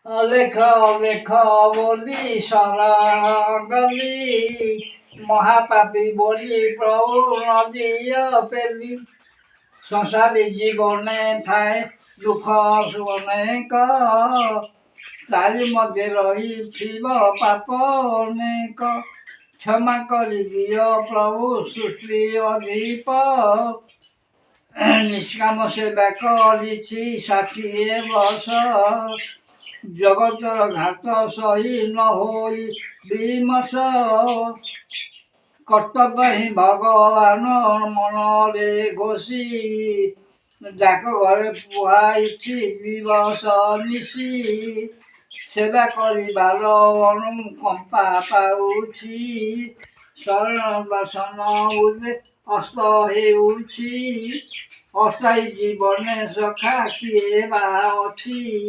ଲେଖ ଲେଖ ବୋଲି ଶରଣ ଗଲି ମହାପାପୀ ବୋଲି ପ୍ରଭୁ ନଦିଅ ପେଲି ସଂସାରୀ ଜୀବନେ ଥାଏ ଦୁଃଖ ଅନେକ ତାରି ମଧ୍ୟ ରହିଥିବ ପାପ ଅନେକ କ୍ଷମା କରିଦିଅ ପ୍ରଭୁ ସୃଷ୍ଟି ଅଧିପ ନିଷ୍କାମ ସେବା କରିଛି 60 ବର୍ଷ ଜଗତର ଘାତ ସହି ନ ହୋଇ ବିମର୍ଷ କର୍ତ୍ତବ୍ୟ ହିଁ ଭଗବାନ ମନରେ ଘୋଷି ଯାକ ଘରେ ପୁହାଇଛି ଦିବସ ନିଶି ସେବା କରିବାର ଅନୁକମ୍ପା ପାଉଛି ଶରଣ ଦର୍ଶନ ଉଦେ ଅସ୍ତ ହେଉଛି ଅସ୍ଥାୟୀ ଜୀବନେ ସଖା କିଏ ବା ଅଛି।